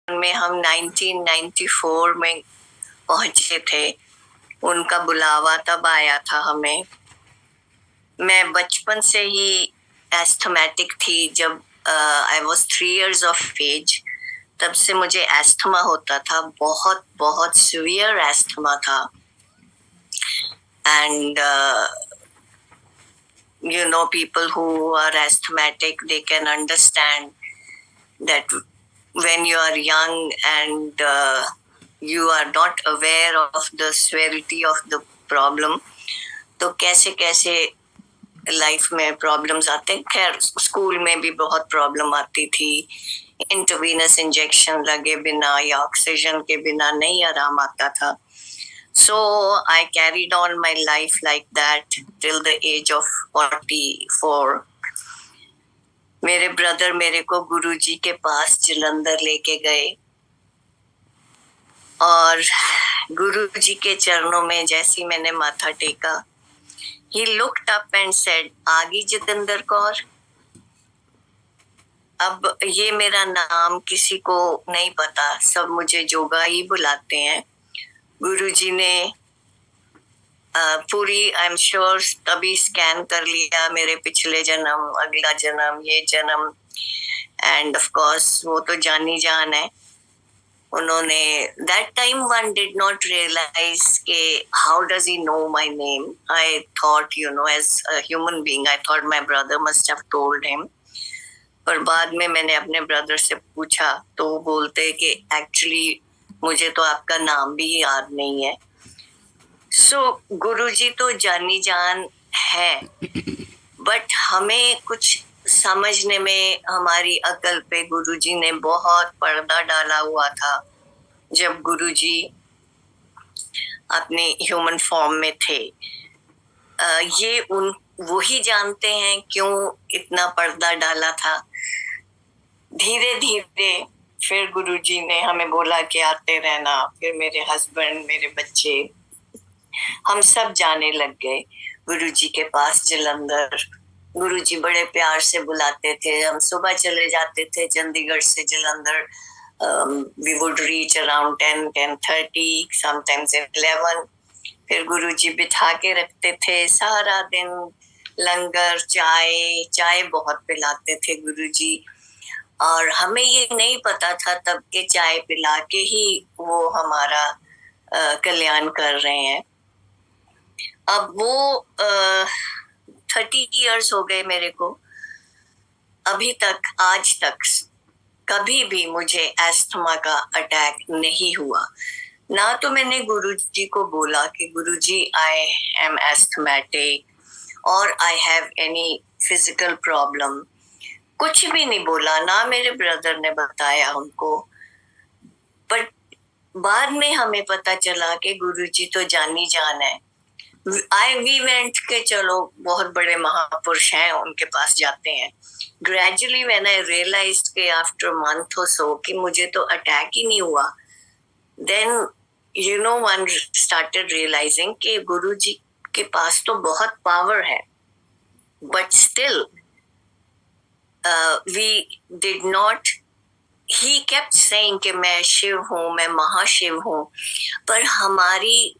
में हम 1994 में पहुंचे थे। उनका बुलावा तब आया था हमें। मैं बचपन से ही एस्थमेटिक थी। जब I was 3 years of age, तब से मुझे एस्थमा होता था। बहुत बहुत सीवियर एस्थमा था। And people who are asthmatic, they can understand that when you are young and you are not aware of the severity of the problem, तो कैसे कैसे लाइफ में प्रॉब्लम्स आते हैं। खैर, स्कूल में भी बहुत प्रॉब्लम आती थी। इंट्रावेनस इंजेक्शन लगे बिना या ऑक्सीजन के बिना नहीं आराम आता था। So I carried on my life like that till the age of 44. मेरे ब्रदर मेरे को गुरुजी के पास जलंधर लेके गए और गुरुजी के चरणों में जैसी मैंने माथा टेका, he looked up and said, "आगी जितेंद्र कौर।" अब ये मेरा नाम किसी को नहीं पता, सब मुझे जोगा ही बुलाते हैं। गुरुजी ने पूरी आई एम श्योर तभी स्कैन कर लिया मेरे पिछले जन्म, अगला जन्म, ये जन्म। एंड ऑफ कोर्स वो तो जानी जान है। उन्होंने that time one did not realise के how does he know my name. I thought as a human being, I thought my brother must have told him. पर बाद में मैंने अपने ब्रदर से पूछा तो वो बोलते कि एक्चुअली मुझे तो आपका नाम भी याद नहीं है। सो गुरुजी तो जानी जान है, बट हमें कुछ समझने में हमारी अकल पे गुरुजी ने बहुत पर्दा डाला हुआ था। जब गुरुजी अपने ह्यूमन फॉर्म में थे, ये वही जानते हैं क्यों इतना पर्दा डाला था। धीरे धीरे फिर गुरुजी ने हमें बोला कि आते रहना। फिर मेरे हस्बैंड, मेरे बच्चे, हम सब जाने लग गए गुरुजी के पास जलंधर। गुरुजी बड़े प्यार से बुलाते थे। हम सुबह चले जाते थे चंडीगढ़ से Jalandhar. we would reach around 10:30, sometimes 11. फिर गुरुजी बिठा के रखते थे सारा दिन। लंगर, चाय बहुत पिलाते थे गुरुजी। और हमें ये नहीं पता था तब के चाय पिला के ही वो हमारा कल्याण कर रहे हैं। अब वो 30 years हो गए मेरे को। अभी तक, आज तक कभी भी मुझे एस्थमा का अटैक नहीं हुआ। ना तो मैंने गुरुजी को बोला कि गुरुजी आई एम एस्थमेटिक और I have any physical problem. कुछ भी नहीं बोला, ना मेरे ब्रदर ने बताया हमको। बट बाद में हमें पता चला कि गुरुजी तो जानी जान है। वी वेंट के चलो बहुत बड़े महापुरुष हैं, उनके पास जाते हैं। ग्रेजुअली व्हेन आई रियलाइज्ड के आफ्टर मंथ और सो कि मुझे तो अटैक ही नहीं हुआ, देन वन स्टार्टेड रियलाइजिंग कि गुरुजी के पास तो बहुत पावर है। But still we did not, he kept saying कि मैं शिव हूँ, मैं महाशिव हूँ। पर हमारी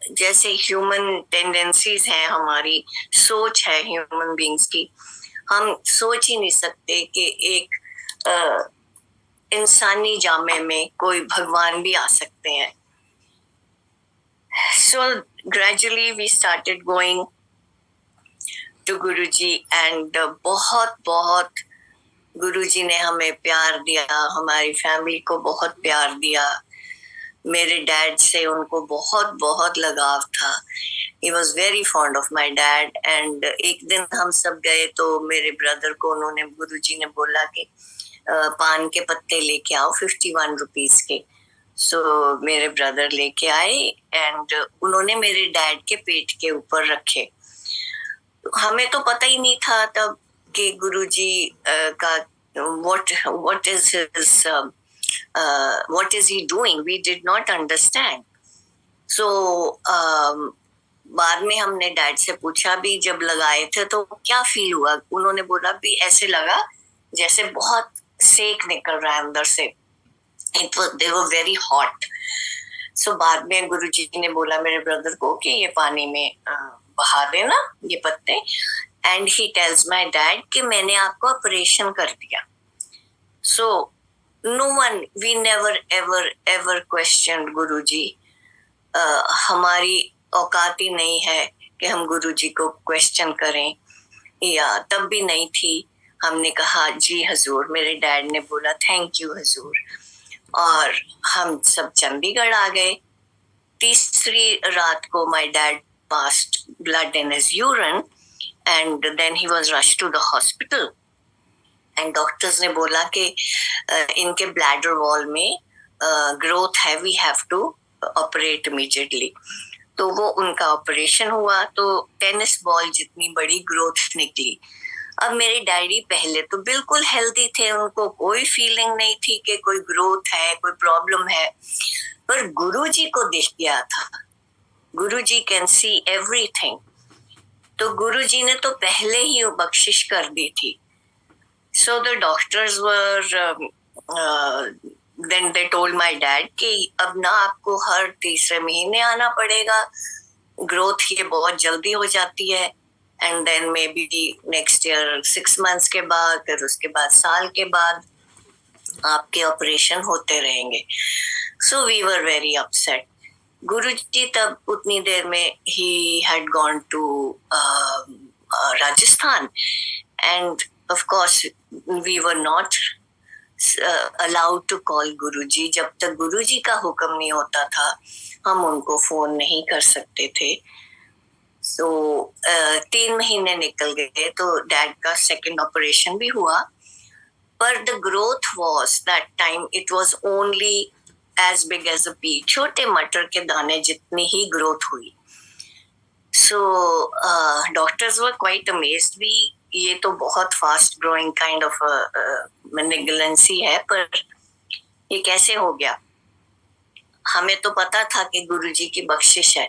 जैसे ह्यूमन टेंडेंसीज हैं, हमारी सोच है ह्यूमन बीइंग्स की, हम सोच ही नहीं सकते कि एक इंसानी जामे में कोई भगवान भी आ सकते हैं। So gradually we started going to Guruji and बहुत बहुत गुरुजी ने हमें प्यार दिया, हमारी फैमिली को बहुत प्यार दिया। मेरे डैड से उनको बहुत बहुत लगाव था। He was very fond of my dad and एक दिन हम सब गए तो मेरे ब्रदर को उन्होंने, गुरुजी ने बोला कि पान के पत्ते लेके आओ 51 रुपीस के। सो मेरे ब्रदर लेके आए एंड उन्होंने मेरे डैड के पेट के ऊपर रखे। हमें तो पता ही नहीं था तब कि गुरुजी का what is his what is he doing, we did not understand. So बाद में हमने डैड से पूछा भी, जब लगाए थे तो क्या फील हुआ। उन्होंने बोला भी ऐसे लगा जैसे बहुत सेक निकल रहा है अंदर से। they were very hot. So बाद में गुरुजी ने बोला मेरे ब्रदर को कि ये पानी में बहा देना ये पत्ते, and he tells my dad कि मैंने आपको ऑपरेशन कर दिया. So no one, we never ever questioned गुरुजी. हमारी औकात ही नहीं है कि हम गुरुजी को क्वेश्चन करें, या तब भी नहीं थी. हमने कहा जी हजूर. मेरे डैड ने बोला थैंक यू हजूर, और हम सब चंडीगढ़ आ गए. तीसरी रात को my dad passed blood in his urine and then he was rushed to the hospital, and doctors ने बोला कि इनके ब्लैडर वॉल में ग्रोथ है, we have to operate immediately. तो वो उनका ऑपरेशन हुआ तो टेनिस बॉल जितनी बड़ी ग्रोथ निकली. अब मेरे डैडी पहले तो बिल्कुल हेल्दी थे, उनको कोई फीलिंग नहीं थी कि कोई ग्रोथ है, कोई प्रॉब्लम है. पर गुरुजी को दिख गया था. गुरुजी कैन सी एवरीथिंग. तो गुरुजी ने तो पहले ही बख्शिश कर दी थी. So the doctors were then they told my dad कि अब ना आपको हर तीसरे महीने आना पड़ेगा, ग्रोथ ये बहुत जल्दी हो जाती है, and then maybe next year 6 months के बाद, फिर उसके बाद साल के बाद आपके ऑपरेशन होते रहेंगे. So we were very upset. Guruji तब उतनी देर में ही had gone to Rajasthan, and of course we were not allowed to call Guruji. जब तक गुरुजी का हुक्म नहीं होता था हम उनको फोन नहीं कर सकते थे. सो 3 महीने निकल गए तो डैड का सेकंड ऑपरेशन भी हुआ. पर the growth was that time it was only as big as a pea, छोटे मटर के दाने जितनी ही ग्रोथ हुई. So doctors were quite amazed भी, ये तो बहुत fast growing kind of malignancy है, पर ये कैसे हो गया. हमें तो पता था कि गुरुजी की बख्शिश है.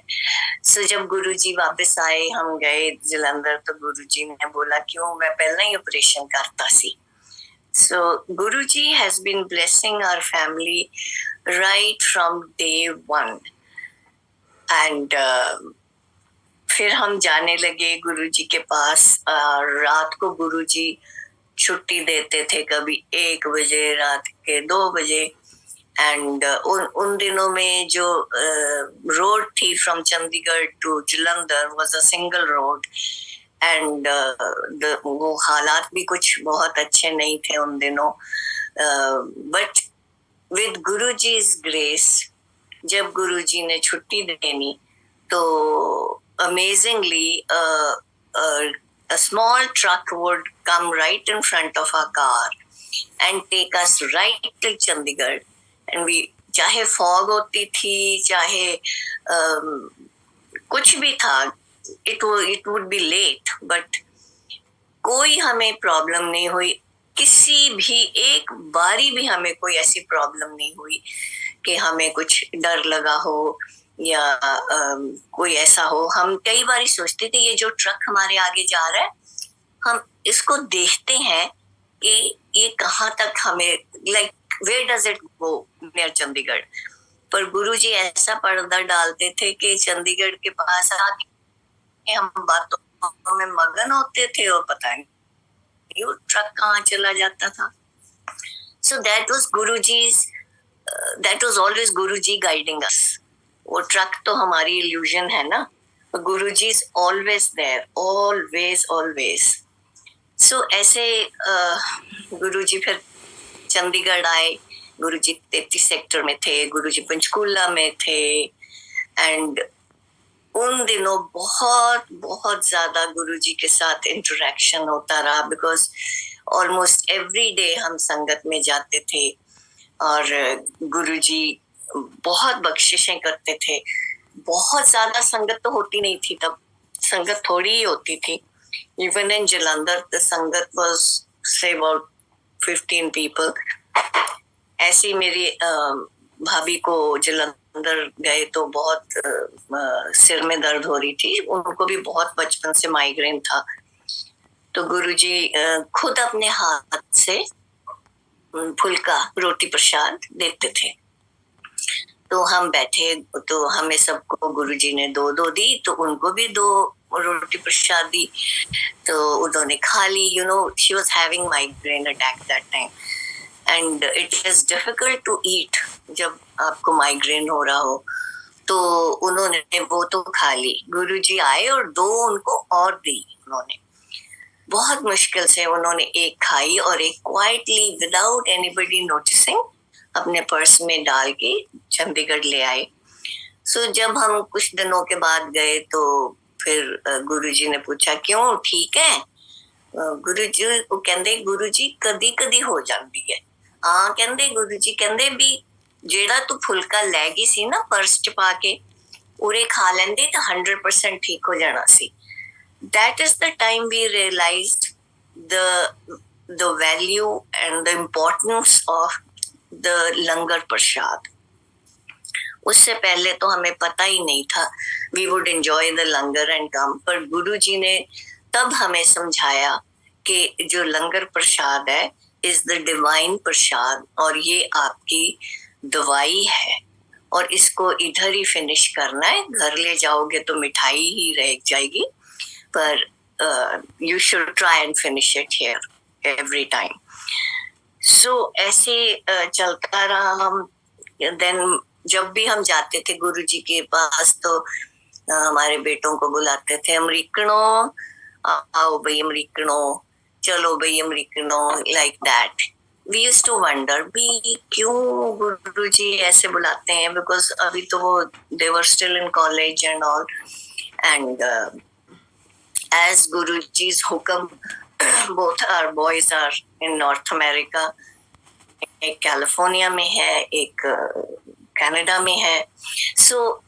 सो जब गुरुजी वापस आए, हम गए जलंधर, तो गुरुजी ने बोला क्यों मैं पहले ही ऑपरेशन करता सी. So Guruji has been blessing our family right from day 1. And फिर हम जाने लगे गुरुजी के पास. रात को गुरुजी छुट्टी देते थे, कभी 1 बजे, रात के 2 बजे. एंड उन दिनों में जो रोड थी from Chandigarh to Jalandhar was a single road, and वो हालात भी कुछ बहुत अच्छे नहीं थे उन दिनों. बट विद गुरुजी's ग्रेस, जब गुरुजी ने छुट्टी देनी तो amazingly a small truck would come right in front of our car and take us right to Chandigarh. And we, चाहे fog होती थी, चाहे कुछ भी था, it would be late, but कोई हमें प्रॉब्लम नहीं हुई. किसी भी एक बारी भी हमें कोई ऐसी प्रॉब्लम नहीं हुई कि हमें कुछ डर लगा हो या कोई ऐसा हो. हम कई बार सोचते थे ये जो ट्रक हमारे आगे जा रहा है, हम इसको देखते हैं कि ये कहाँ तक हमें, like where does it go near Chandigarh. पर गुरुजी ऐसा पर्दा डालते थे कि चंडीगढ़ के पास आके हम बातों में मगन होते थे और पता नहीं वो ट्रक कहाँ चला जाता था. So that was Guruji's, that was always Guruji guiding अस. वो ट्रक तो हमारी इल्यूजन है ना, गुरुजी इज ऑलवेज देयर, ऑलवेज. सो ऐसे गुरुजी फिर चंडीगढ़ आए. गुरुजी 33 सेक्टर में थे, गुरुजी पंचकूला में थे. एंड उन दिनों बहुत बहुत ज्यादा गुरुजी के साथ इंटरेक्शन होता रहा, बिकॉज ऑलमोस्ट एवरी डे हम संगत में जाते थे. और गुरुजी बहुत बख्शिशें करते थे. बहुत ज्यादा संगत तो होती नहीं थी तब, संगत थोड़ी ही होती थी. इवन इन जलंधर द संगत वाज से अबाउट 15 people. ऐसी मेरी भाभी को जलंधर गए तो बहुत सिर में दर्द हो रही थी. उनको भी बहुत बचपन से माइग्रेन था. तो गुरुजी खुद अपने हाथ से फुल्का रोटी प्रसाद देते थे। तो हम बैठे, तो हमें सबको गुरुजी ने दो दो दी, तो उनको भी दो रोटी प्रसाद दी, तो उन्होंने खा ली। You know, she was having migraine attack that time and it is difficult to eat जब आपको माइग्रेन हो रहा हो। तो उन्होंने वो तो खा ली। गुरुजी आए और दो उनको और दी उन्होंने। बहुत मुश्किल से उन्होंने एक खाई और एक क्वाइटली विदाउट एनीबडी नोटिसिंग अपने पर्स में डाल के चंडीगढ़ ले आए। सो जब हम कुछ दिनों के बाद गए तो फिर गुरुजी ने पूछा क्यों, ठीक है? गुरुजी को कहते, गुरुजी कदी कदी हो जाती है। हाँ कहते, गुरुजी कहते भी जेड़ा तू फुलका लै गई सी ना पर्स च पा के, उरे खा लेंदे तो 100% ठीक हो जाना सी। That is the time we realized the value and the importance of the langar prasad. उससे पहले तो हमें पता ही नहीं था। We would enjoy the langar and come, पर गुरु जी ने तब हमें समझाया कि जो लंगर प्रसाद है is the divine प्रसाद, और ये आपकी दवाई है और इसको इधर ही फिनिश करना है। घर ले जाओगे तो मिठाई ही रह जाएगी, पर you should try and finish it here every time. So ऐसे चलता रहा हम। Then जब भी हम जाते थे गुरुजी के पास तो हमारे बेटों को बुलाते थे, अमरीकनों आओ भाई अमरीकनों, चलो भाई अमरीकनों, like that. We used to wonder भी क्यों गुरुजी ऐसे बुलाते हैं, because अभी तो वो they were still in college and all, and as Guruji's hukam, both our boys are in North America. एक कैलिफोर्निया में है, एक कनाडा में है। सो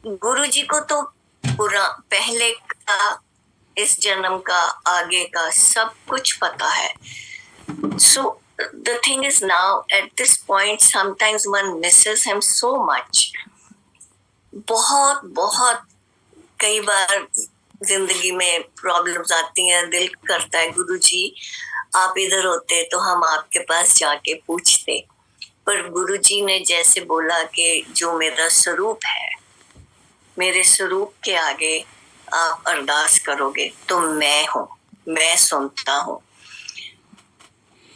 गुरुजी को तो पूरा पहले का, इस जन्म का, आगे का सब कुछ पता है। सो the thing is now at this point sometimes one misses him so much. बहुत बहुत कई बार जिंदगी में प्रॉब्लम्स आती हैं, दिल करता है गुरुजी आप इधर होते तो हम आपके पास जाके पूछते, पर गुरुजी ने जैसे बोला कि जो मेरा स्वरूप है, मेरे स्वरूप के आगे आप अरदास करोगे तो मैं हूँ, मैं सुनता हूँ।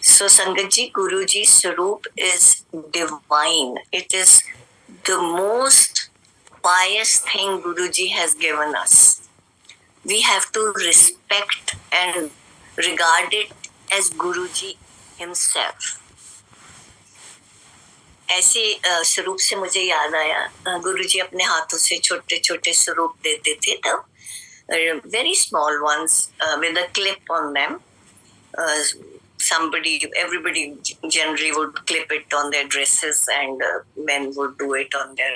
सो संगत जी, गुरुजी स्वरूप is divine. It is the most pious thing Guruji has given us. We have to respect and regard it as Guruji himself. ऐसे स्वरूप से मुझे याद आया, गुरुजी अपने हाथों से छोटे छोटे स्वरूप देते थे तब, very small ones with a clip on them. Everybody generally would clip it on their dresses and men would do it on their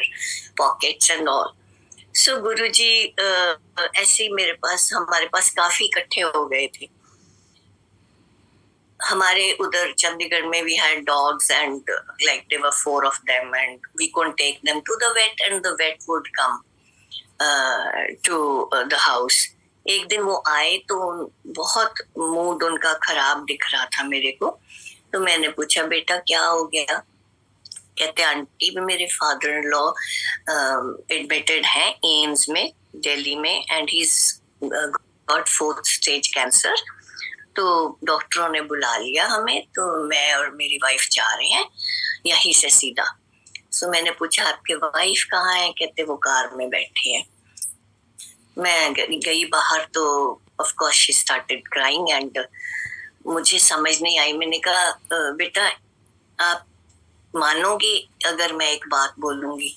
pockets and all. So Guruji ऐसे मेरे पास, हमारे पास काफी इकट्ठे हो गए थे। हमारे उधर चंडीगढ़ में we had dogs and like there were 4 of them and we couldn't take them to the vet and the vet would come to the house. एक दिन वो आए तो बहुत मूड उनका खराब दिख रहा था मेरे को, तो मैंने पूछा बेटा क्या हो गया? कहते आंटी भी मेरे फादर इन लॉ एडमिटेड हैं एम्स में दिल्ली में and he got 4th stage cancer, तो डॉक्टरों ने बुला लिया हमें, तो मैं और मेरी वाइफ जा रहे हैं यहीं से सीधा। सो मैंने पूछा आपके वाइफ कहाँ है? कहते वो कार में बैठे हैं। मैं गई बाहर तो of course she started crying and मुझे समझ नहीं आई। मैंने कहा बेटा आप मानोगे अगर मैं एक बात बोलूंगी?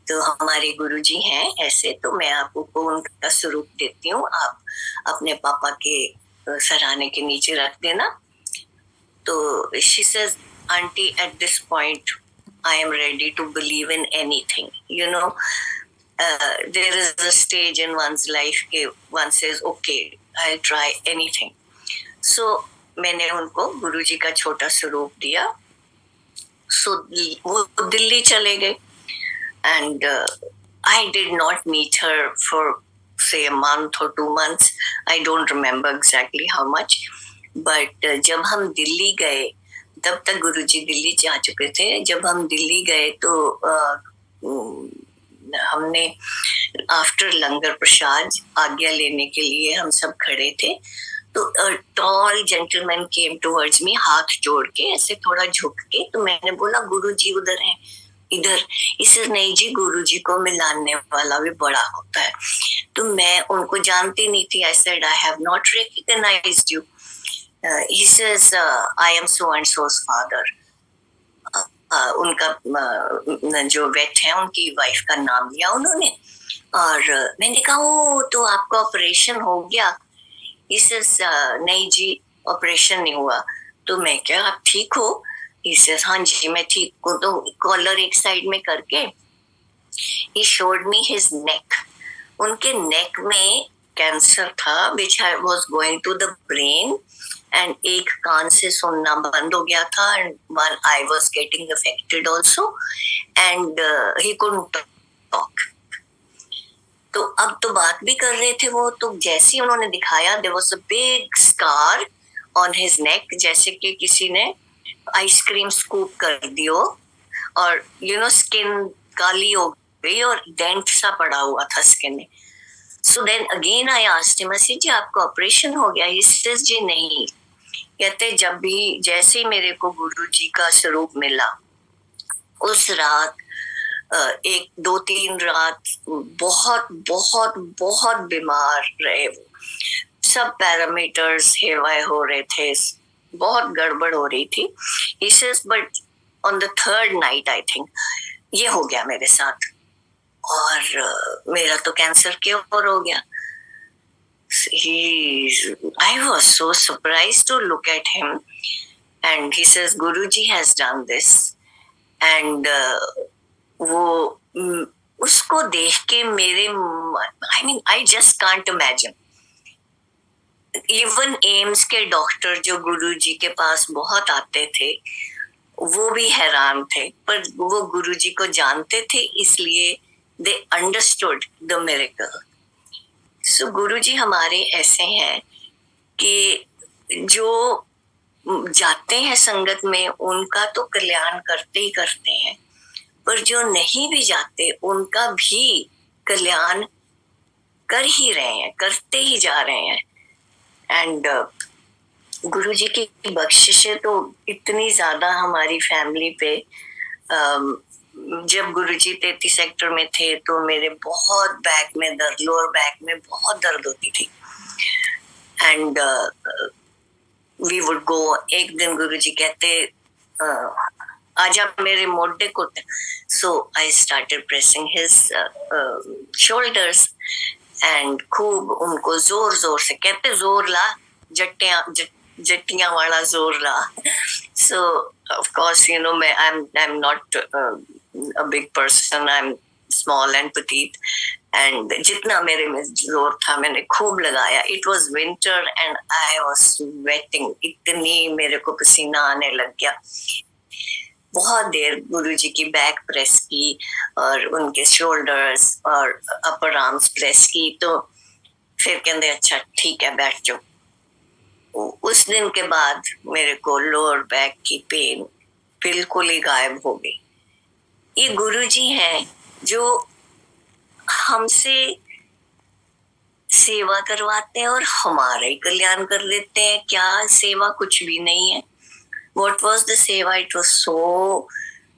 तो हमारे गुरुजी हैं ऐसे, तो मैं आपको उनका स्वरूप देती हूँ, आप अपने पापा के सराहने के नीचे रख देना। तो she says aunty at this point I am ready to believe in anything, you know. there is a stage in one's life के one says okay I'll try anything. So मैंने उनको गुरुजी का छोटा स्वरूप दिया। So वो दिल्ली चले गए and I did not meet her for say a month or 2 months. I don't remember exactly how much, but जब हम दिल्ली गए तब तक गुरुजी दिल्ली जा चुके थे. जब हम दिल्ली गए तो हमने आफ्टर लंगर प्रसाद आज्ञा लेने के लिए हम सब खड़े थे. तो टॉल जेंटलमैन केम टुवर्ड्स मी, हाथ जोड़ के ऐसे थोड़ा झुक के. तो मैंने बोला गुरुजी उधर हैं, इधर. इसे नहीं जी, गुरुजी को मिलाने वाला भी बड़ा होता है. तो मैं उनको जानती नहीं थी. I said I have not recognised you. He says, I am so and so's father. उनका जो वेट है उनकी वाइफ का नाम लिया उन्होंने. और मैंने कहा ओ तो आपका ऑपरेशन हो गया. He says, नहीं जी ऑपरेशन नहीं हुआ. तो मैं क्या आप ठीक हो? He says, हाँ जी मैं ठीक हूँ. तो कॉलर एक साइड में करके he showed me his neck. उनके नेक में कैंसर था which was going to the brain. And एक कान से सुनना बंद हो गया था. And one eye was getting affected also. And he couldn't talk. तो अब तो बात भी कर रहे थे वो. तो जैसे ही उन्होंने दिखाया there was a big scar on his neck, जैसे कि किसी ने आइसक्रीम स्कूप कर दी हो और स्किन काली हो गई और डेंट सा पड़ा हुआ था स्किन में. So then again I asked him, जी आपका ऑपरेशन हो गया? He says, जी नहीं. कहते जब भी जैसे ही मेरे को गुरु जी का स्वरूप मिला उस रात 1-2-3 रात बहुत बहुत बहुत बीमार रहे वो. सब पैरामीटर्स हेवाए हो रहे थे, बहुत गड़बड़ हो रही थी. He says, but on the third night I think ये हो गया मेरे साथ और मेरा तो कैंसर क्योर हो गया. I was so surprised to look at him, and he says Guruji has done this. And वो उसको देख के मेरे I just can't imagine. Even AIIMS के डॉक्टर जो गुरुजी के पास बहुत आते थे वो भी हैरान थे, पर वो गुरुजी को जानते थे इसलिए they understood the miracle. So गुरुजी हमारे ऐसे हैं कि जो जाते हैं संगत में उनका तो कल्याण करते ही करते हैं, पर जो नहीं भी जाते उनका भी कल्याण कर ही रहे हैं, करते ही जा रहे हैं. एंड गुरुजी की बख्शिशें तो इतनी ज्यादा हमारी फैमिली पे. जब गुरुजी 33 सेक्टर में थे तो मेरे बहुत बैक में दर्द, लोअर बैक में बहुत दर्द होती थी. And we would go. एक दिन गुरुजी कहते आजा मेरे मोढे को. So I started pressing his shoulders and खूब उनको जोर जोर से कहते जोर ला, जट्टियां वाला जोर ला. सो ऑफ कोर्स मैं I'm not a big person, I'm small and petite, and जितना मेरे में जोर था मैंने खूब लगाया. It was winter and I was sweating, इतनी मेरे को पसीना आने लग गया. बहुत देर गुरुजी की बैक प्रेस की और उनके शोल्डर्स और अपर आर्म्स प्रेस की. तो फिर कहते अच्छा ठीक है बैठ जाओ. उस दिन के बाद मेरे को लोअर बैक की पेन बिल्कुल ही गायब हो गई. ये गुरुजी हैं जो हमसे सेवा करवाते हैं और हमारा ही कल्याण कर देते हैं. क्या सेवा कुछ भी नहीं है. What was the seva? It was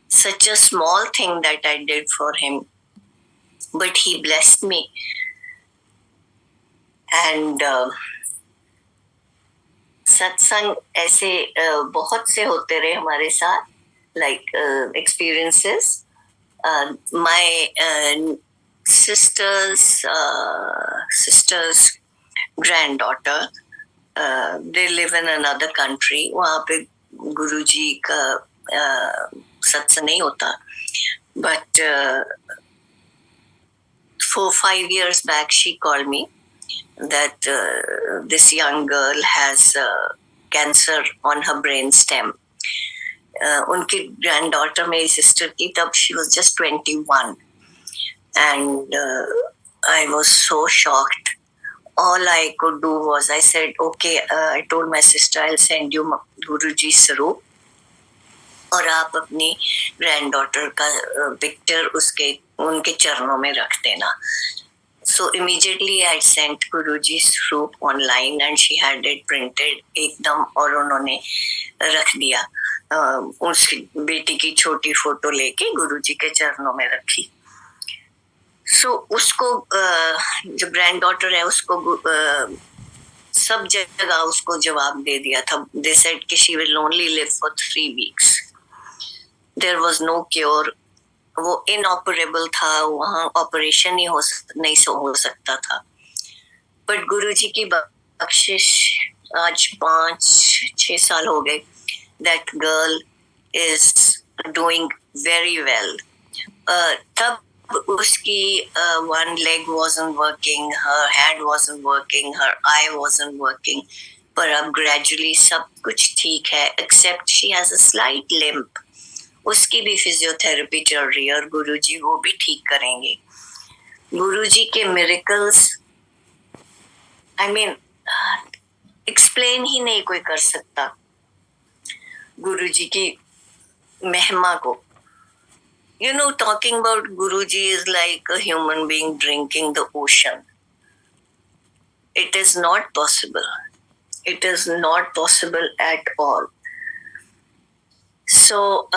such a small thing that I did for him, but he blessed me. And सत्संग ऐसे बहुत से होते रहे हमारे साथ, like experiences. My sister's granddaughter, they live in another country. वहाँ पे गुरुजी का सत्संग नहीं होता. But 4-5 years back she called me that this young girl has cancer on her brain stem. उनकी granddaughter मेरी sister की तब she was just 21, and I was so shocked. All I could do was I said okay, I told my sister I'll send you Guruji's Sarup और आप अपनी grand daughter का picture उनके चरणों में रख देना. So immediately I sent Guruji's रूप online and she had it printed एकदम, और उन्होंने रख दिया. उस बेटी की छोटी फोटो लेके गुरुजी के चरणों में रखी. So उसको जो ग्रैंड डॉटर है उसको सब जगह उसको जवाब दे दिया था. They said कि she will only live for 3 weeks. There was no cure. वो इनऑपरेबल था, वहाँ ऑपरेशन ही नहीं हो सकता था. बट गुरुजी की बख्शिश, आज 5-6 साल हो गए. That girl is doing very well. तब उसकी one leg wasn't working, her hand wasn't working, her eye wasn't working. पर अब gradually सब कुछ ठीक है, except she has a slight limp. उसकी भी फिजियोथेरेपी चल रही है और गुरुजी वो भी ठीक करेंगे. गुरुजी के मिरेकल्स, आई मीन एक्सप्लेन ही नहीं कोई कर सकता गुरुजी की महिमा को. You know, talking about Guruji is like a human being drinking the ocean. It is not possible. It is not possible at all. So,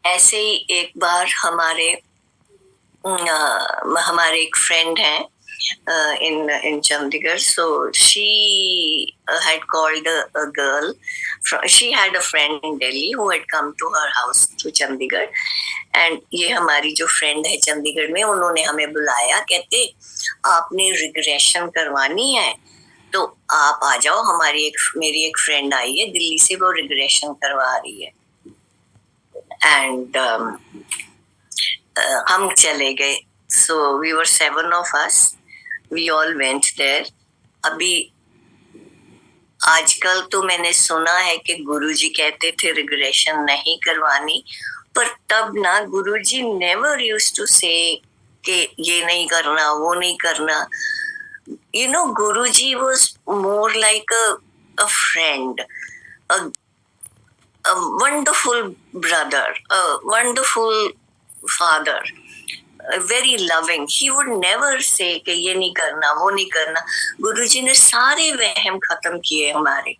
ऐसे ही एक बार हमारे एक फ्रेंड हैं in Chandigarh. So she had called a girl. She had a friend in Delhi who had come to her house to Chandigarh. And ये हमारी जो friend है चंडीगढ़ में, उन्होंने हमें बुलाया. कहते आपने रिग्रेशन करवानी है तो आप आ जाओ. मेरी एक फ्रेंड आई है दिल्ली से, वो रिग्रेशन करवा रही है. एंड हम चले गए. So we were 7 of us. We all went there. अभी आजकल तो मैंने सुना है कि गुरुजी कहते थे रिग्रेशन नहीं करवानी, पर तब ना गुरुजी never used to say कि ये नहीं करना, वो नहीं करना. You know, Guruji was more like a friend, a wonderful brother, a wonderful father, very loving. He would never say कि ये नहीं करना, वो नहीं करना. गुरुजी ने सारे वहम खत्म किए हमारे.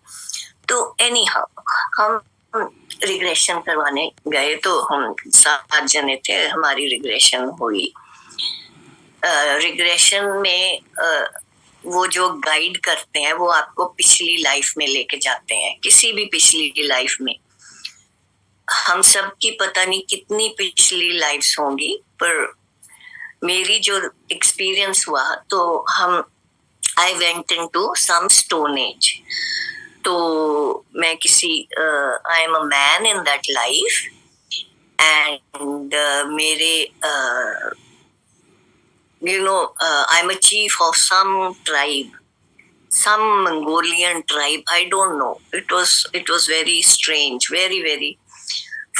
तो anyhow, हम रिग्रेशन करवाने गए. तो हम 7 जने थे, हमारी रिग्रेशन हुई. रिग्रेशन में वो जो गाइड करते हैं वो आपको पिछली लाइफ में लेके जाते हैं, किसी भी पिछली लाइफ में. हम सब की पता नहीं कितनी पिछली लाइफ्स होंगी, पर मेरी जो एक्सपीरियंस हुआ तो I went into some stone age. तो मैं I am a man in that life. And मेरे I'm a chief of some tribe, some Mongolian tribe. I don't know. It was very strange, very very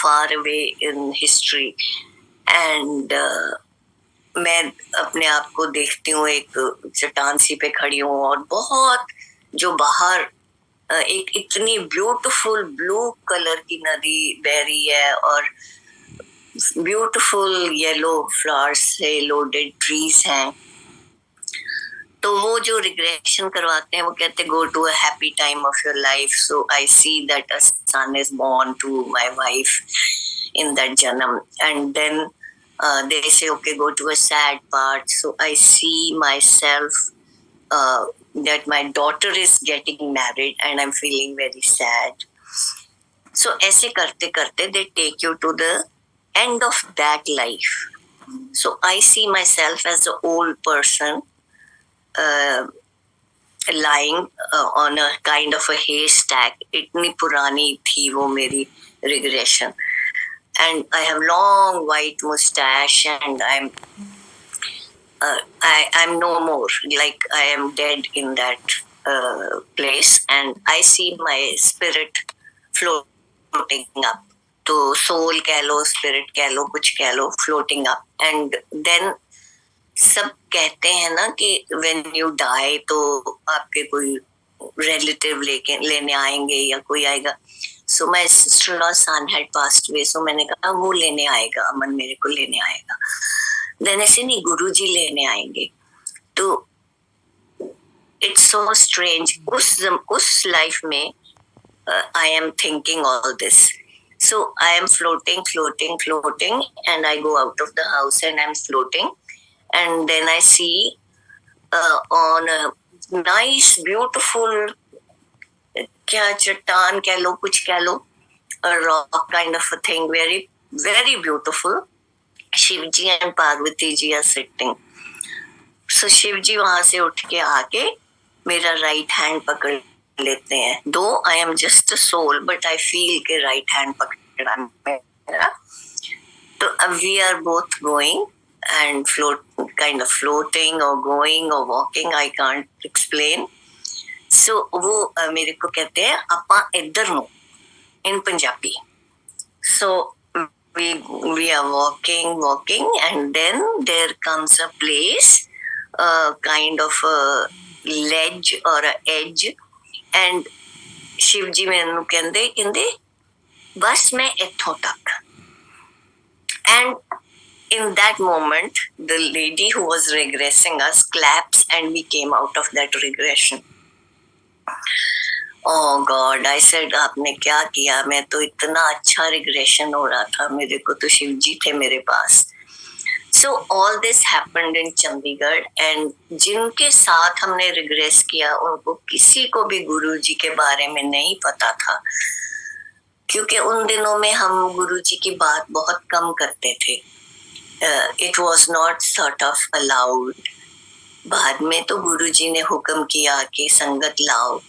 far away in history. And मैं अपने आप को देखती हूँ एक चट्टान सी पे खड़ी हूँ और बहुत जो बाहर एक इतनी ब्यूटीफुल ब्लू कलर की नदी बह रही है और ब्यूटीफुल येलो फ्लावर्स से लोडेड ट्रीज हैं. तो वो जो रिग्रेशन करवाते हैं वो कहते go to a happy time of your life. So I see that a son is born to my wife in that janma. And then they say okay, go to a sad part. So I see myself that my daughter is getting married and I'm feeling very sad. So ऐसे करते करते they take you to the end of that life. So I see myself as an old person lying on a kind of a haystack. इतनी पुरानी थी वो मेरी regression. And I have long white mustache and I'm no more, like I am dead in that place. And I see my spirit floating up. तो soul कह लो, spirit कह लो, कुछ कह लो, floating up. And then सब कहते हैं ना कि when you die तो आपके कोई रिलेटिव लेने आएंगे या कोई आएगा. So my sister in law son had passed away, so मैंने कहा वो लेने आएगा, अमन मेरे को लेने आएगा. देन ऐसे नहीं, गुरुजी लेने आएंगे. तो इट्स सो स्ट्रेंज. उस लाइफ में I am thinking all this. So I am floating, and I go out of the house and I'm floating. And then I see on a nice, beautiful, क्या चट्टान कह लो, कुछ कह लो, a rock kind of a thing, very, very beautiful. Shivji and Parvati ji are sitting. So Shivji वहां से उठ के आके मेरा राइट हैंड पकड़ लेते हैं. Though I am just a soul, but I feel के राइट हैंड पकड़ा मेरा. तो अब we are both going and kind of floating और गोइंग और walking, I can't explain. So वो मेरे को कहते हैं आपा इधर नो in Punjabi. So we are walking and then there comes a place, kind of a ledge or a edge, and Shivji मैनू कहंदे बस मैं इत्थों तक. And in that moment the lady who was regressing us claps and we came out of that regression. Oh God, I said आपने क्या किया. मैं तो इतना अच्छा रिग्रेशन हो रहा था, मेरे को तो शिवजी थे मेरे पास. So all this happened in Chandigarh, and जिनके साथ हमने रिग्रेस किया उनको किसी को भी गुरुजी के बारे में नहीं पता था, क्योंकि उन दिनों में हम गुरुजी की बात बहुत कम करते थे. It was not sort of allowed. बाद में तो गुरुजी ने हुक्म किया कि संगत लाओ,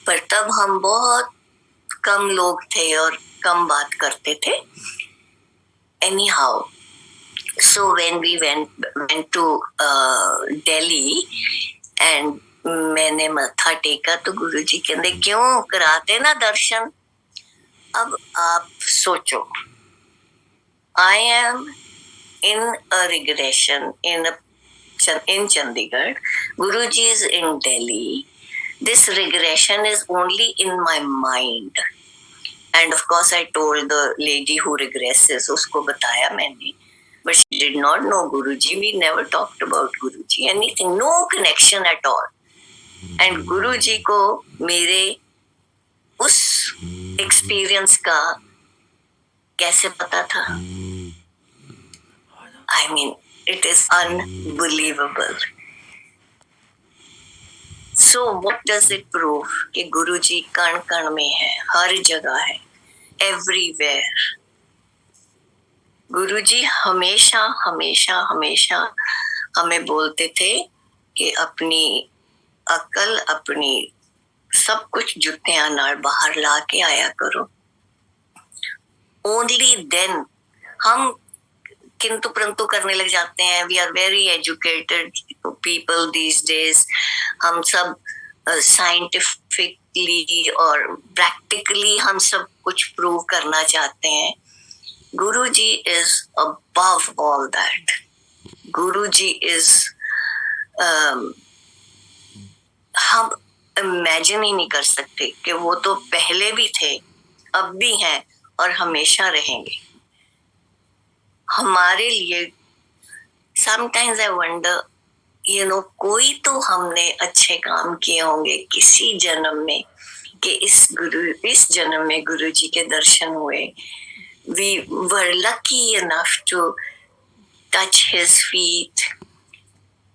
पर तब हम बहुत कम लोग थे और कम बात करते थे. Anyhow, so when we went to Delhi and मैंने मत्था टेका तो गुरुजी कहते क्यों कराते ना दर्शन. अब आप सोचो, I am in a regression in Chandigarh, Guruji is in Delhi. This regression is only in my mind. And of course I told the lady who regresses, उसको बताया मैंने, but she did not know Guruji. We never talked about Guruji, anything, no connection at all. And Guruji को मेरे उस experience का कैसे पता था? I mean, it is unbelievable. So what does it prove? कि गुरुजी कण कण में है, हर जगह है, everywhere. गुरुजी हमेशा हमेशा हमेशा हमें बोलते थे कि अपनी अकल, अपनी सब कुछ जुत्तियां नाल बाहर ला के आया करो. Only then हम किंतु परंतु करने लग जाते हैं. We are very educated people these days. हम सब scientifically और practically हम सब कुछ prove करना चाहते हैं. Guruji is above all that. Guruji is हम imagine ही नहीं कर सकते कि वो तो पहले भी थे, अब भी हैं और हमेशा रहेंगे. हमारे लिए sometimes I wonder, कोई तो हमने अच्छे काम किए होंगे किसी जन्म में कि इस जन्म में गुरुजी के दर्शन हुए. We were lucky enough to touch his feet,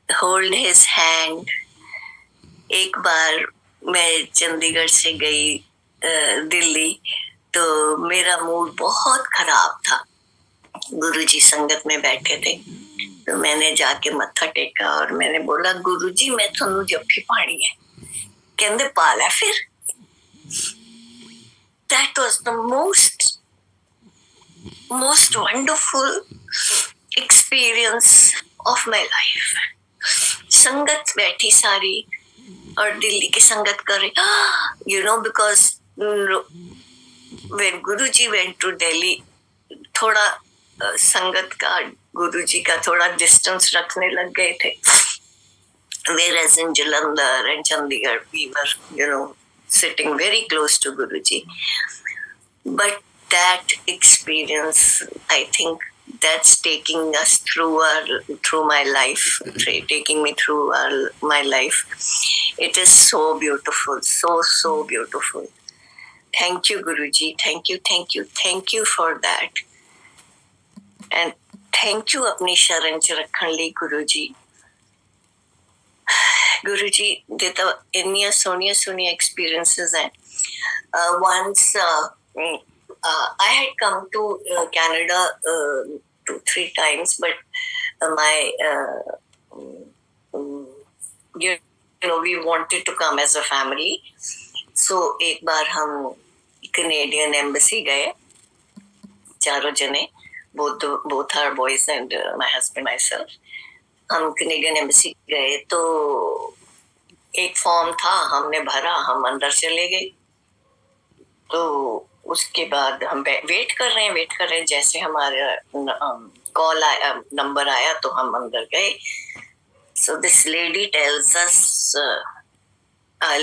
hold his hand. एक बार मैं चंडीगढ़ से गई दिल्ली, तो मेरा मूड बहुत खराब था. गुरुजी संगत में बैठे थे, तो मैंने जाके मत्था टेका और मैंने बोला गुरुजी मैं थोनू जफ्फी पानी है. कहंदे पा लै फिर. That was the most wonderful experience of my life. संगत बैठी सारी और दिल्ली की संगत कर रही, because when Guruji went to Delhi, थोड़ा संगत का गुरुजी का थोड़ा डिस्टेंस रखने लग गए थे. whereas in Jalandhar and Chandigarh, we were, sitting very close to Guruji. But that experience, I think, that's taking us through my life, taking me through my life. It is so beautiful, so beautiful. Thank you, Guruji. Thank you for that. And thank you, अपनी शरण च रखण ਲਈ Guruji. Guruji, ਦੇ ਤਾਂ ਇੰਨੀਆਂ ਸੋਹਣੀਆਂ experiences हैं. Once I had come to Canada 2-3 times, but my we wanted to come as a family. So एक बार हम Canadian embassy गए, चारों जने, both our boys and my husband, myself. हम Canadian embassy गए तो एक फॉर्म था, हमने भरा, हम अंदर चले गए. तो उसके बाद हम वेट कर रहे हैं, जैसे हमारा कॉल आया, नंबर आया, तो हम अंदर गए. So this lady tells us,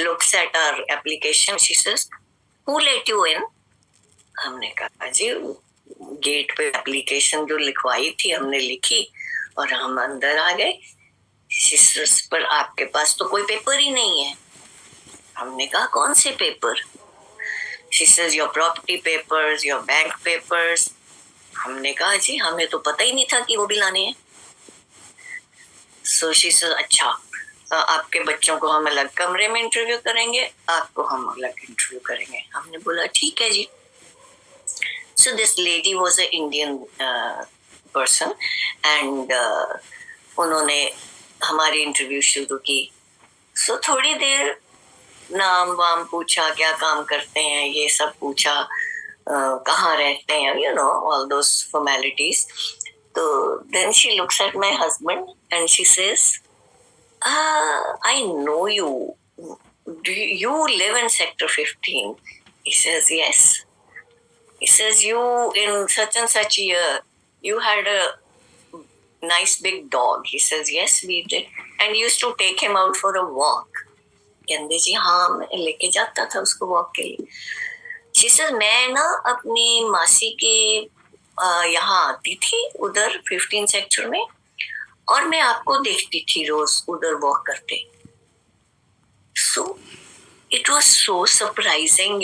looks at our application, she says, who let you in? हमने कहा जी गेट पे एप्लीकेशन जो लिखवाई थी हमने लिखी और हम अंदर आ गए. She says, पर आपके पास तो कोई पेपर ही नहीं है. हमने कहा कौन से paper? She says, your property papers, your bank papers. हमने कहा जी हमें तो पता ही नहीं था कि वो भी लाने हैं. So she says, अच्छा, आपके बच्चों को हम अलग कमरे में इंटरव्यू करेंगे, आपको हम अलग इंटरव्यू करेंगे. हमने बोला ठीक है जी. So this lady was an Indian person and उन्होंने हमारी इंटरव्यू शुरू की. So थोड़ी देर नाम वाम पूछा, क्या काम करते हैं, ये सब पूछा, कहाँ रहते हैं, all those formalities. So then she looks at my husband and she says, I know you. Do you live in Sector 15? He says, yes. He says, you in such and such year, you had a nice big dog. He says, yes, we did. And used to take him out for a walk. कहते जी हाँ मैं लेके जाता था उसको walk के लिए. She says, मैं ना अपनी मासी के यहाँ आती थी उधर 15 सेक्टर में और मैं आपको देखती थी रोज उधर वॉक करते. So it was so surprising,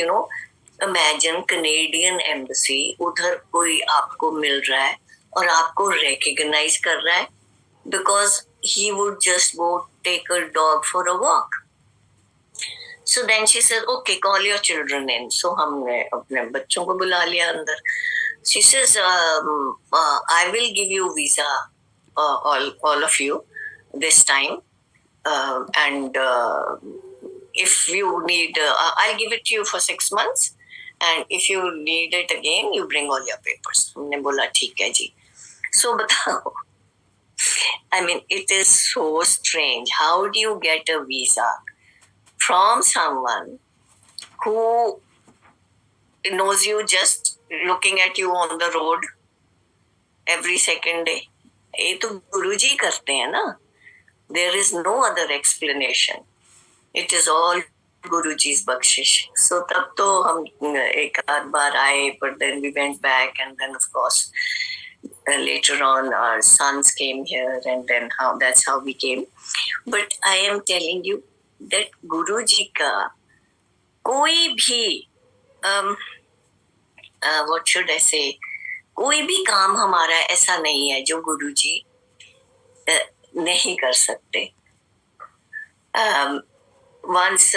imagine Canadian embassy, उधर कोई आपको मिल रहा है और आपको recognize कर रहा है because he would just go take a dog for a walk. So then she says, okay, call your children in. So हमने अपने बच्चों को बुला लिया अंदर. She says, I will give you visa, all of you, this time. And if you need, I'll give it to you for 6 months. And if you need it again, you bring all your papers. हमने बोला ठीक है जी. So बताओ. I mean, it is so strange. How do you get a visa from someone who knows you just looking at you on the road every second day? ये तो गुरुजी करते हैं ना. There is no other explanation. It is all Guruji's bakshish. So तब तो हम एक आध बार आए, but then we went back, and then of course later on our sons came here, and then that's how we came. But I am telling you that Guruji का कोई भी what should I say, कोई भी काम हमारा ऐसा नहीं है जो गुरुजी नहीं कर सकते. Once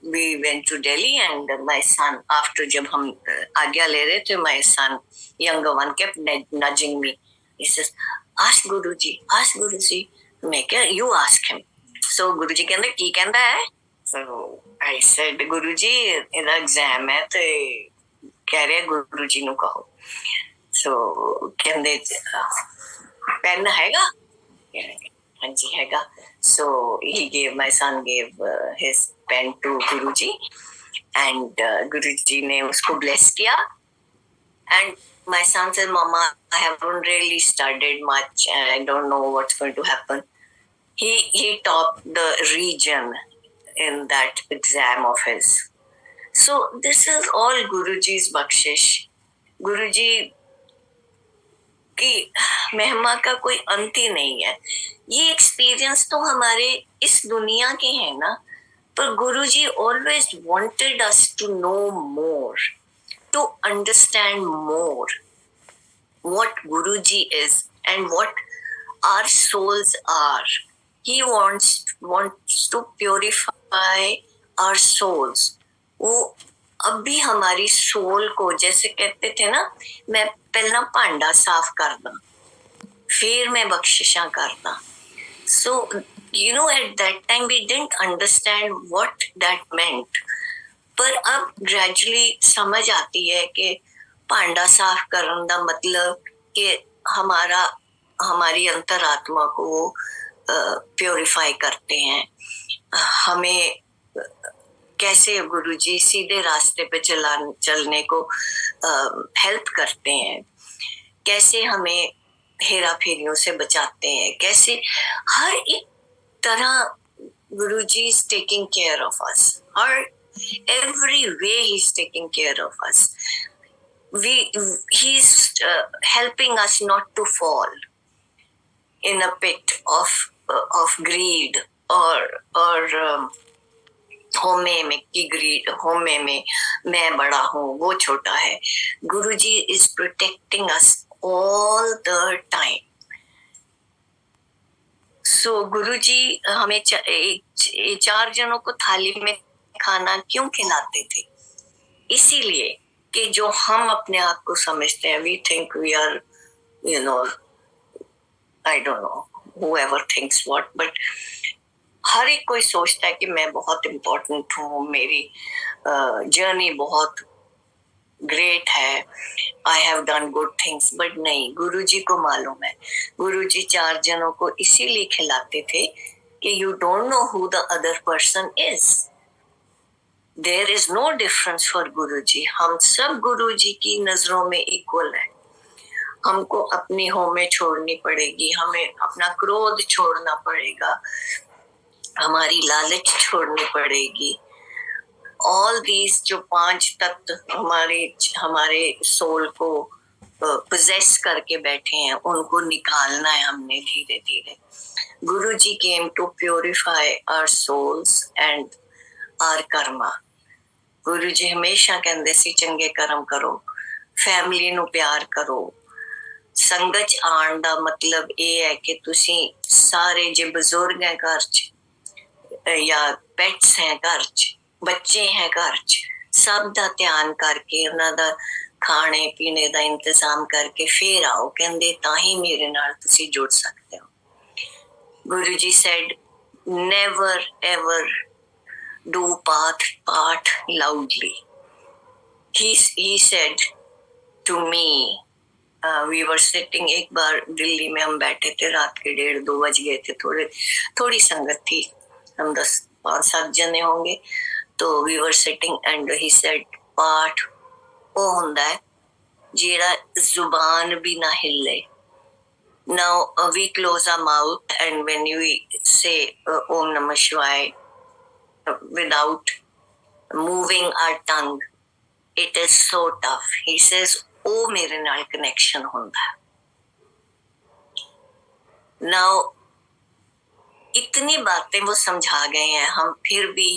we went to Delhi and my son, after जब हम आज्ञा ले रहे थे, my son, younger one, kept nudging me. He says, ask Guruji. मैं क्या, you ask him. So Guruji कहते की कहता है. So I said, Guruji, इधर एग्जाम है तो कह रहे गुरुजी नु कहो. So कहते पेन हैगा? हाँ जी हैगा. So my son gave his pen to Guruji, and Guruji ने उसको bless किया. And my son said, Mama, I haven't really studied much and I don't know what's going to happen. he topped the region in that exam of his. So this is all Guruji's bakshish. Guruji की महिमा का कोई अंत ही नहीं है. ये experience तो हमारे इस दुनिया के हैं ना, पर गुरुजी always wanted us to know more, to understand more what Guruji is and what our souls are. He wants to purify our souls. वो अब भी हमारी सोल को, जैसे कहते थे ना, मैं पहला भांडा साफ करदा, फिर मैं बख्शिशां करदा. So at that time we didn't understand what that meant. पर अब ग्रेजुअली समझ आती है कि भांडा साफ करने का मतलब कि हमारी अंतरात्मा को वो प्योरीफाई करते हैं. हमें कैसे गुरुजी सीधे रास्ते पे चलने को हेल्प करते हैं, कैसे हमें हेरा फेरियों से बचाते हैं, कैसे हर एक तरह Guruji is taking care of us. हर every way he's taking care of us. He's helping us not to fall in a pit of greed or होमे में की ग्रीड, होमे में मैं बड़ा हूँ वो छोटा है. गुरुजी is protecting us all the time. So गुरुजी हमें चार जनों को थाली में खाना क्यों खिलाते थे? इसीलिए कि जो हम अपने आप को समझते हैं, we think we are, I don't know, whoever thinks what, but हर एक कोई सोचता है कि मैं बहुत इम्पोर्टेंट हूँ, मेरी जर्नी बहुत ग्रेट है, I have done good things. But नहीं, गुरुजी को मालूम है. गुरुजी चार जनों को इसीलिए खिलाते थे कि you don't know who the other person is. There is no difference for Guruji. हम सब गुरुजी की नजरों में इक्वल है. हमको अपनी होमें छोड़नी पड़ेगी, हमें अपना क्रोध छोड़ना पड़ेगा, हमारी लालच छोड़नी पड़ेगी. ऑल दीज जो 5 तत्व हमारे सोल को पोजेस करके बैठे हैं, उनको निकालना है हमने धीरे धीरे. Guruji came to purify our souls and our karma. Guruji हमेशा कहंदे सी चंगे कर्म करो, फैमिली ਨੂੰ ਪਿਆਰ ਕਰੋ. संगत आण ਦਾ मतलब ਇਹ ਹੈ ਕਿ ਤੁਸੀਂ ਸਾਰੇ ਜੇ ਬਜ਼ੁਰਗ ਹੈ ਘਰ 'ਚ या पेट्स हैं घर च, बच्चे हैं घर च, सब दा ध्यान करके उन्हां दा खाने पीने दा इंतजाम करके फिर आओ. कहंदे ताही मेरे नाल तुसी जुड़ सकते हो. गुरुजी said never ever do part loudly. He said to me, we were sitting, एक बार दिल्ली में हम बैठे थे, रात के 1:30-2 बज गए थे, थोड़ी संगत थी, हम 10-5-7 जने होंगे. तो we were sitting and he said पाठ वो हुंदा है जेड़ा जुबान भी ना हिले. Now we close our mouth and when we say Om Namah Shivaya without moving our tongue, it is so tough. He says ओ मेरे नाल कनेक्शन हुंदा है. Now इतनी बातें वो समझा गए हैं, हम फिर भी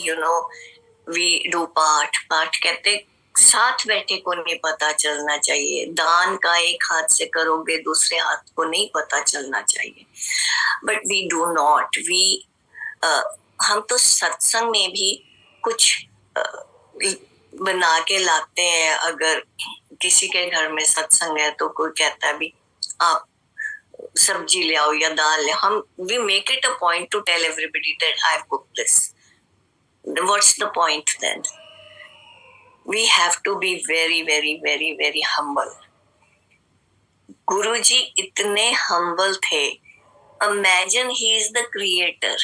वी डू पाठ कहते साथ बैठे को नहीं पता चलना चाहिए. दान का एक हाथ से करोगे, दूसरे हाथ को नहीं पता चलना चाहिए. But we do not. हम तो सत्संग में भी कुछ बना के लाते हैं. अगर किसी के घर में सत्संग है तो कोई कहता है भी आप सब्जी ले आओ या दाल ले. हम we make it a point to tell everybody that I've cooked this. What's the point then? We have to be very very very very humble. गुरुजी इतने humble थे. Imagine he is the creator.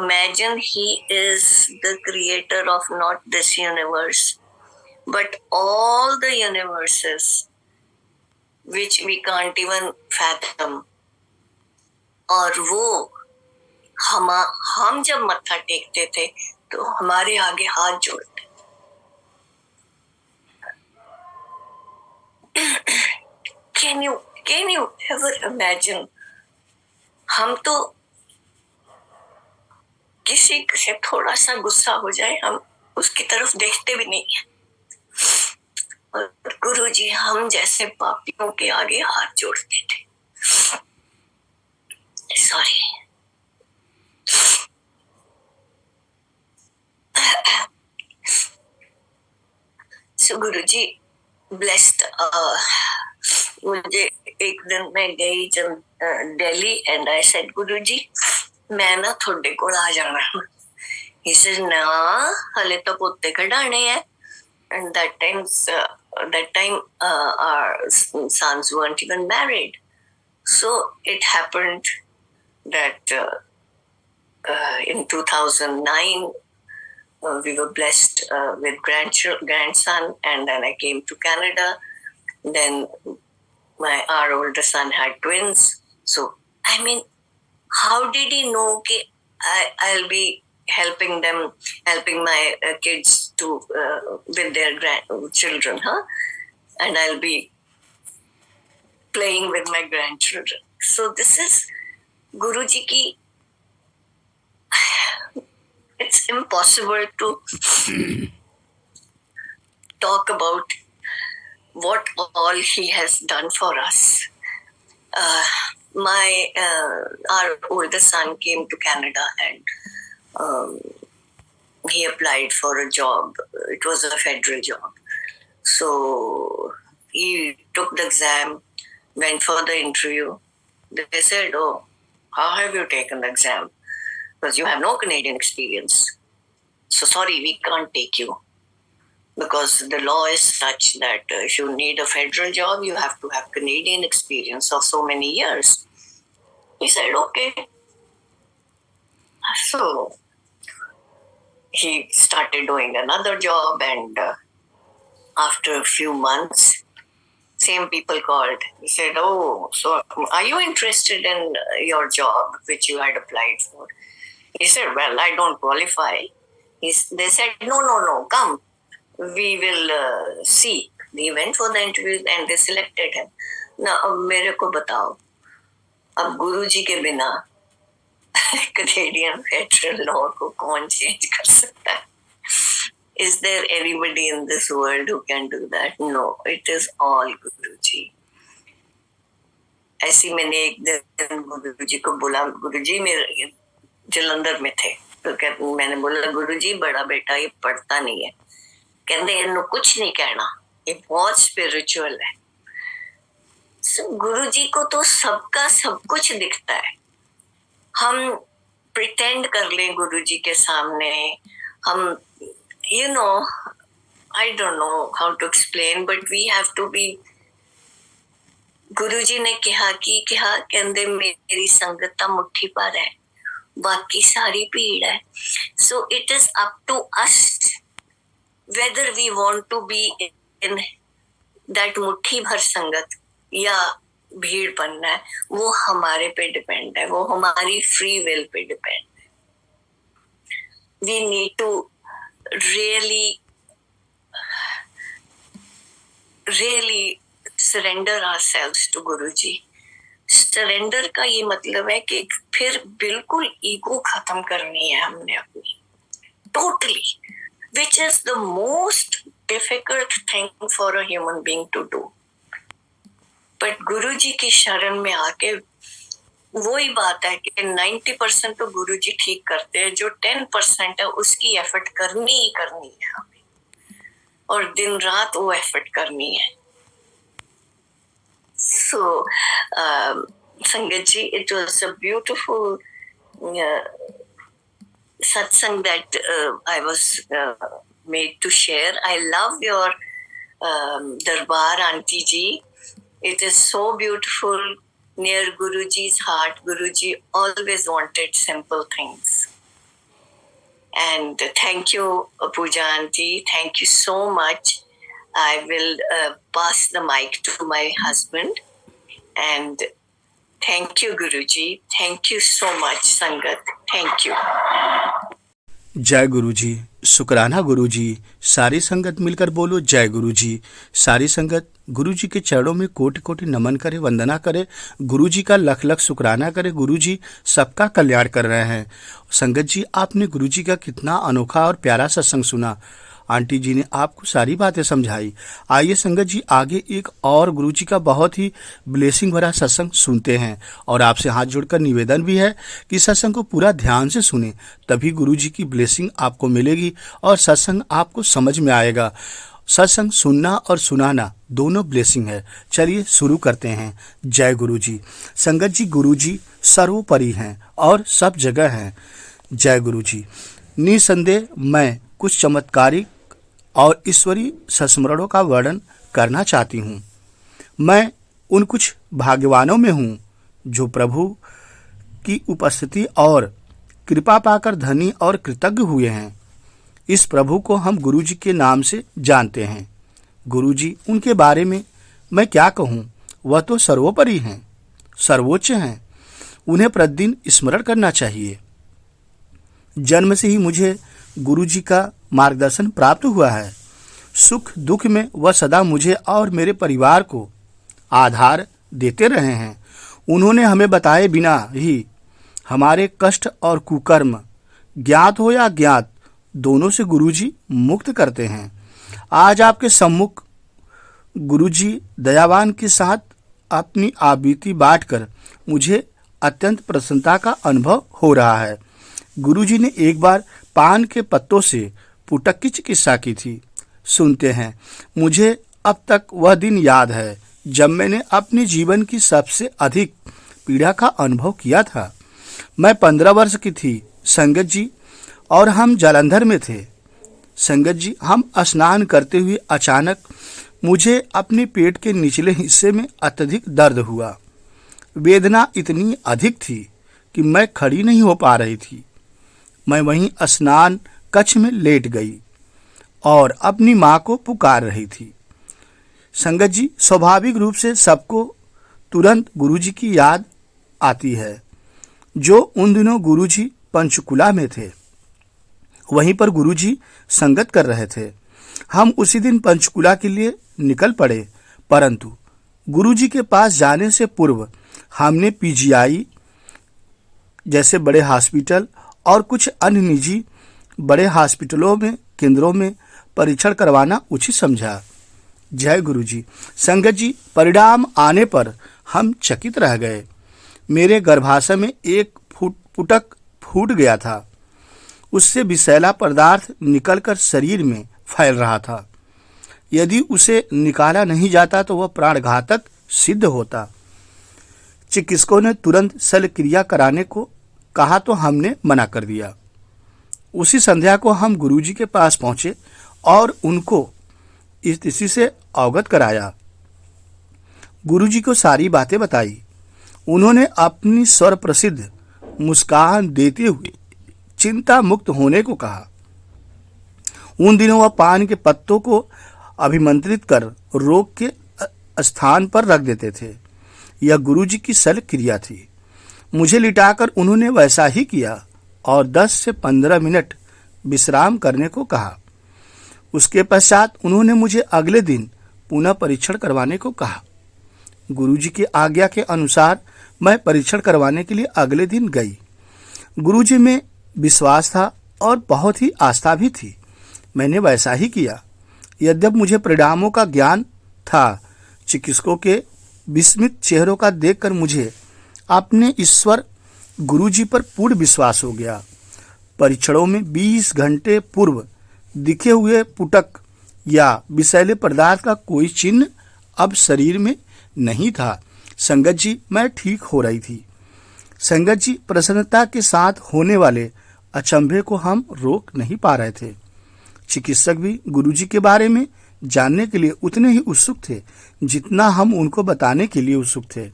Imagine he is the creator of not this universe, but all the universes which we can't even fathom. और वो हम जब मत्था टेकते थे तो हमारे आगे हाथ जोड़ते। Can you ever imagine? हम तो किसी से थोड़ा सा गुस्सा हो जाए हम उसकी तरफ देखते भी नहीं है, और गुरुजी हम जैसे पापियों के आगे हाथ जोड़ते थे। सॉरी। सो गुरुजी ब्लेस्ड। मुझे एक दिन मैं गई जब दिल्ली एंड आई सेड गुरुजी मैं ना थोड़े कोल आ जाना। ही सेड ना हले तो पोते कढ़ाने हैं। And that time our sons weren't even married. So it happened that in 2009 we were blessed with grandson, and then I came to Canada. Then our older son had twins. So I mean, how did he know that I'll be helping my kids to with their grandchildren, and I'll be playing with my grandchildren. So this is Guruji ki. It's impossible to talk about what all he has done for us. Our oldest son came to Canada, and he applied for a job. It was a federal job. So he took the exam, went for the interview. They said, "Oh, how have you taken the exam? Because you have no Canadian experience. So sorry, we can't take you. Because the law is such that if you need a federal job, you have to have Canadian experience of so many years." He said, "Okay." So he started doing another job, and after a few months, same people called. He said, "Oh, so are you interested in your job which you had applied for?" He said, "Well, I don't qualify." They said, No, come. We will see." He went for the interview and they selected him. Now, अब मेरे को बताओ, अब गुरुजी के बिना Canadian federal law को कौन change कर सकता है? Is there anybody in this world who can do that? No, it is all Guruji. ऐसी मैंने एक दिन गुरुजी को बोला, गुरुजी मेरे जलंधर में थे, तो मैंने बोला गुरुजी बड़ा बेटा ये पढ़ता नहीं है, कहते इन्हों कुछ नहीं कहना, ये बहुत स्पिरिचुअल है। गुरुजी को तो सबका सब कुछ दिखता है। हम प्रिटेंड कर लें गुरुजी के सामने, हम I don't know how to explain, but we have to be. गुरुजी ने कहा कहते मेरी संगत मुट्ठी पर है, बाकी सारी भीड़ है। So it is up to us whether we want to be in that मुट्ठी भर संगत या भीड़ बनना है, वो हमारे पे डिपेंड है, वो हमारी फ्री विल पे डिपेंड है। We need to really surrender ourselves to Guruji. Surrender का ये मतलब है कि फिर बिल्कुल ईगो खत्म करनी है हमने अपनी, totally, which is the most difficult thing for a human being to do. But गुरुजी की शरण में आके वही बात है कि 90% तो गुरुजी ठीक करते हैं, जो 10% है उसकी एफर्ट करनी ही करनी है हमें, और दिन रात वो एफर्ट करनी है। So, Sangatji, it was a beautiful satsang that I was made to share. I love your darbar, Auntie Ji. It is so beautiful, near Guruji's heart. Guruji always wanted simple things. And thank you, Pooja Auntie. Thank you so much. I will pass the mic to my husband, and thank you Guruji, thank you so much संगत, thank you. जय गुरुजी, शुक्राना गुरुजी। सारी संगत मिलकर बोलो जय गुरुजी। सारी संगत गुरुजी के चरणों में कोटि कोटि नमन करे, वंदना करे, गुरुजी का लख लख शुक्राना करे। गुरुजी सबका कल्याण कर रहे हैं। संगत जी, आपने गुरुजी का कितना अनोखा और प्यारा सत्संग सुना। आंटी जी ने आपको सारी बातें समझाई। आइए संगत जी, आगे एक और गुरुजी का बहुत ही ब्लेसिंग भरा सत्संग सुनते हैं। और आपसे हाथ जोड़कर निवेदन भी है कि सत्संग को पूरा ध्यान से सुने, तभी गुरुजी की ब्लेसिंग आपको मिलेगी और सत्संग आपको समझ में आएगा। सत्संग सुनना और सुनाना दोनों ब्लेसिंग है। चलिए शुरू करते हैं। जय गुरुजी। संगत जी, गुरुजी सर्वोपरि हैं और सब जगह हैं। जय गुरुजी। निसंदेह मैं कुछ चमत्कारिक और ईश्वरीय संस्मरणों का वर्णन करना चाहती हूँ। मैं उन कुछ भाग्यवानों में हूँ जो प्रभु की उपस्थिति और कृपा पाकर धनी और कृतज्ञ हुए हैं। इस प्रभु को हम गुरुजी के नाम से जानते हैं। गुरुजी, उनके बारे में मैं क्या कहूँ, वह तो सर्वोपरि हैं, सर्वोच्च हैं। उन्हें प्रतिदिन स्मरण करना चाहिए। जन्म से ही मुझे गुरुजी का मार्गदर्शन प्राप्त हुआ है। सुख दुख में वह सदा मुझे और मेरे परिवार को आधार देते रहे हैं। उन्होंने हमें बताए बिना ही हमारे कष्ट और कुकर्म, ज्ञात हो या अज्ञात, दोनों से गुरुजी मुक्त करते हैं। आज आपके सम्मुख गुरुजी दयावान के साथ अपनी आबीती बांटकर मुझे अत्यंत प्रसन्नता का अनुभव हो रहा है। गुरुजी ने एक बार पान के पत्तों से पुटक की चिकित्सा की थी। सुनते हैं, मुझे अब तक वह दिन याद है जब मैंने अपने जीवन की सबसे अधिक पीड़ा का अनुभव किया था। मैं 15 वर्ष की थी संगत जी, और हम जालंधर में थे। संगत जी, हम स्नान करते हुए अचानक मुझे अपने पेट के निचले हिस्से में अत्यधिक दर्द हुआ। वेदना इतनी अधिक थी कि मैं खड़ी नहीं हो पा रही थी। मैं वहीं स्नान कक्ष में लेट गई और अपनी माँ को पुकार रही थी। संगत जी, स्वाभाविक रूप से सबको तुरंत गुरुजी की याद आती है, जो उन दिनों गुरुजी पंचकुला में थे। वहीं पर गुरुजी संगत कर रहे थे। हम उसी दिन पंचकुला के लिए निकल पड़े, परंतु गुरुजी के पास जाने से पूर्व हमने पीजीआई जैसे बड़े हॉस्पिटल और कुछ अन्य निजी बड़े हॉस्पिटलों में केंद्रों में परीक्षण करवाना उचित समझा। जय गुरुजी। संगत जी, परिणाम आने पर हम चकित रह गए। मेरे गर्भाशय में एक पुटक फूट गया था। उससे विषैला पदार्थ निकलकर शरीर में फैल रहा था। यदि उसे निकाला नहीं जाता तो वह प्राणघातक सिद्ध होता। चिकित्सकों ने तुरंत शल्य क्रिया कराने को कहा तो हमने मना कर दिया। उसी संध्या को हम गुरुजी के पास पहुंचे और उनको इस स्थिति से अवगत कराया। गुरुजी को सारी बातें बताई। उन्होंने अपनी स्वर प्रसिद्ध मुस्कान देते हुए चिंता मुक्त होने को कहा। उन दिनों वह पान के पत्तों को अभिमंत्रित कर रोग के स्थान पर रख देते थे। यह गुरुजी की शल्य क्रिया थी। मुझे लिटाकर उन्होंने वैसा ही किया और 10 से 15 मिनट विश्राम करने को कहा। उसके पश्चात उन्होंने मुझे अगले दिन पुनः परीक्षण करवाने को कहा। गुरुजी की आज्ञा के अनुसार मैं परीक्षण करवाने के लिए अगले दिन गई। गुरुजी में विश्वास था और बहुत ही आस्था भी थी। मैंने वैसा ही किया। यद्यपि मुझे परिणामों का ज्ञान था, चिकित्सकों के विस्मित चेहरों का देखकर मुझे अपने ईश्वर गुरुजी पर पूर्ण विश्वास हो गया। परीक्षणों में 20 घंटे पूर्व दिखे हुए पुटक या विषैले पदार्थ का कोई चिन्ह अब शरीर में नहीं था। संगत जी, मैं ठीक हो रही थी। संगत जी, प्रसन्नता के साथ होने वाले अचंभे को हम रोक नहीं पा रहे थे। चिकित्सक भी गुरुजी के बारे में जानने के लिए उतने ही उत्सुक थे जितना हम उनको बताने के लिए उत्सुक थे।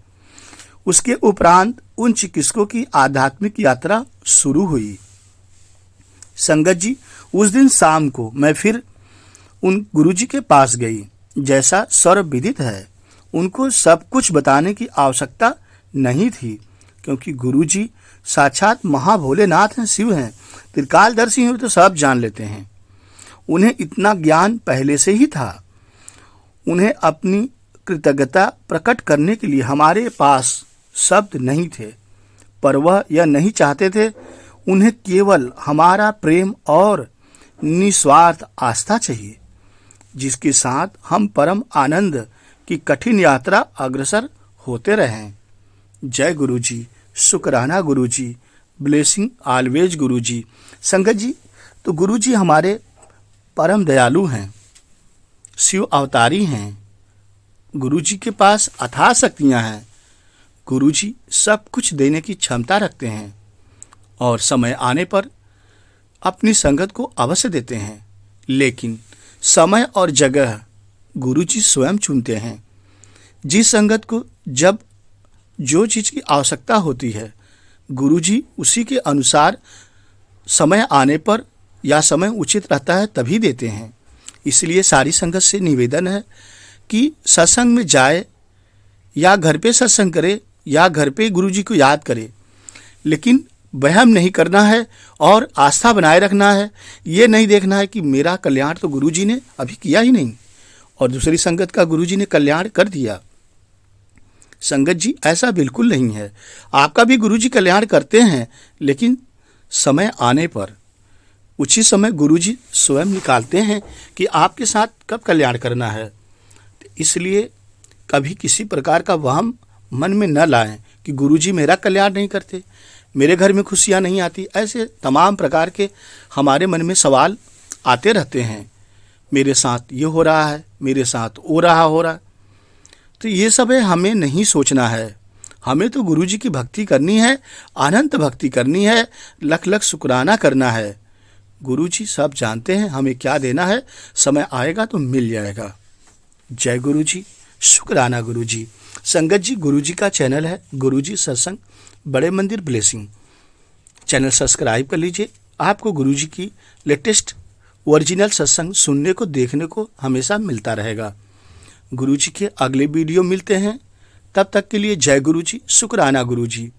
उसके उपरांत उन चिकित्सकों की आध्यात्मिक यात्रा शुरू हुई। संगत जी, उस दिन शाम को मैं फिर उन गुरुजी के पास गई। जैसा सर्वविदित है, उनको सब कुछ बताने की आवश्यकता नहीं थी, क्योंकि गुरुजी साक्षात महाभोलेनाथ हैं, शिव हैं, त्रिकालदर्शी हैं, तो सब जान लेते हैं। उन्हें इतना ज्ञान पहले से ही था। उन्हें अपनी कृतज्ञता प्रकट करने के लिए हमारे पास शब्द नहीं थे, पर वह यह नहीं चाहते थे। उन्हें केवल हमारा प्रेम और निस्वार्थ आस्था चाहिए, जिसके साथ हम परम आनंद की कठिन यात्रा अग्रसर होते रहें। जय गुरुजी, शुक्राना गुरुजी, ब्लेसिंग ऑलवेज गुरुजी। संगत जी, तो गुरुजी हमारे परम दयालु हैं, शिव अवतारी हैं। गुरुजी के पास अथाह शक्तियां हैं। गुरुजी सब कुछ देने की क्षमता रखते हैं और समय आने पर अपनी संगत को अवश्य देते हैं, लेकिन समय और जगह गुरुजी स्वयं चुनते हैं। जिस संगत को जब जो चीज़ की आवश्यकता होती है, गुरुजी उसी के अनुसार समय आने पर या समय उचित रहता है तभी देते हैं। इसलिए सारी संगत से निवेदन है कि सत्संग में जाए या घर पे सत्संग करे या घर पे गुरुजी को याद करे, लेकिन वहम नहीं करना है और आस्था बनाए रखना है। ये नहीं देखना है कि मेरा कल्याण तो गुरुजी ने अभी किया ही नहीं और दूसरी संगत का गुरुजी ने कल्याण कर दिया। संगत जी, ऐसा बिल्कुल नहीं है। आपका भी गुरुजी कल्याण करते हैं, लेकिन समय आने पर उचित समय गुरुजी स्वयं निकालते हैं कि आपके साथ कब कल्याण करना है। इसलिए कभी किसी प्रकार का वहम मन में न लाएं कि गुरुजी मेरा कल्याण नहीं करते, मेरे घर में खुशियां नहीं आती। ऐसे तमाम प्रकार के हमारे मन में सवाल आते रहते हैं। मेरे साथ ये हो रहा है, मेरे साथ वो हो रहा। तो ये सब है, हमें नहीं सोचना है। हमें तो गुरुजी की भक्ति करनी है, अनंत भक्ति करनी है, लख लख शुक्राना करना है। गुरुजी सब जानते हैं हमें क्या देना है, समय आएगा तो मिल जाएगा। जय गुरुजी, शुक्राना गुरुजी। संगत जी, गुरुजी का चैनल है गुरुजी सत्संग बड़े मंदिर ब्लेसिंग। चैनल सब्सक्राइब कर लीजिए। आपको गुरुजी की लेटेस्ट ओरिजिनल सत्संग सुनने को देखने को हमेशा मिलता रहेगा। गुरुजी के अगले वीडियो मिलते हैं, तब तक के लिए जय गुरुजी, शुक्राना गुरुजी।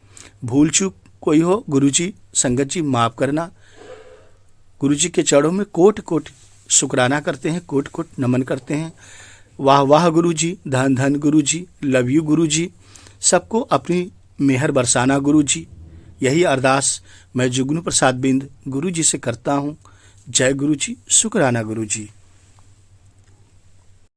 भूल चूक कोई हो गुरुजी संगत जी माफ़ करना। गुरुजी के चरणों में कोट कोट शुक्राना करते हैं, कोट कोट नमन करते हैं। वाह वाह गुरुजी, धन धन गुरुजी, लव यू गुरुजी। सबको अपनी मेहर बरसाना गुरुजी। यही अरदास मैं जुगनू प्रसाद बिंद गुरुजी से करता हूँ। जय गुरुजी, शुक्राना गुरुजी।